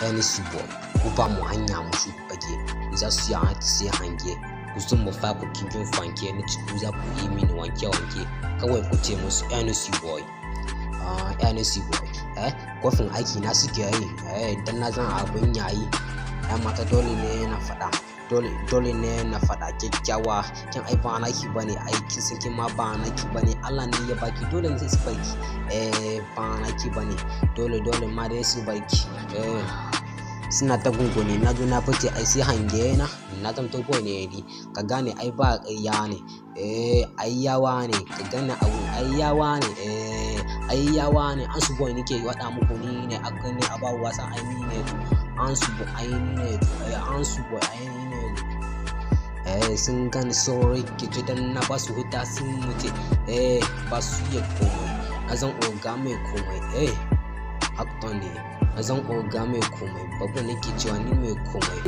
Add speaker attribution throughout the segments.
Speaker 1: any boy ku ba mu hanya mu shi bage za su yi sai hange ku sun mu fa ku kin fanke ni ku za ku yi mini wanke kawai ku ce musu any boy kofin aiki na suke yi dan na zan abun yayi mata dole ne na faɗa dole ne na faɗa kyakkyawa kin ai ba naki bane aiki saki ma ba naki bane Allah ne ya baki dole ne su baki ba naki bane dole ma dai su baki suna ta gungune na zo na fice ai sai hange na zamto boy ne ni ka gane ai ba ƙarya ne ai yawa ne ka gane abu ai yawa ne an su boy nake wada muku ni ne akan ne a ba wasan ai ni ne an su boy ai ni ne sun gane sorry kici dan na ba su huta sun mutu ba su yi komai na zan oga mai komai haka ne na zan oga mai komai babu nake cewa ni mai komai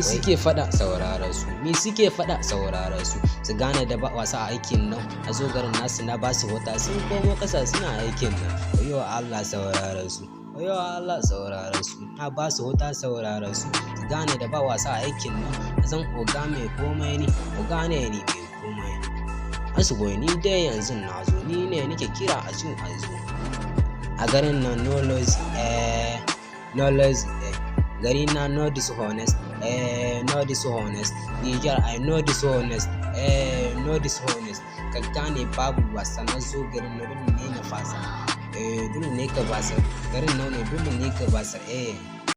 Speaker 1: mi suke fada saurara su su gane da ba wasa a aikin nan a zo garin nasu na ba su wata sun komo kasa suna aikin nan wayo Allah saurara su na ba su wata saurara su su gane da ba wasa a aikin nan na zan oga mai komai ni oga ne ni mai komai asu boy ni dai yanzu na zo ni ne nake kira a cikin azu a garin nan no less gari na no dishonest Niger I no dishonest ka gane babu wasa na zo garin na dole ne na fasa dole ne ka basa garin nan ne dole ne ka basa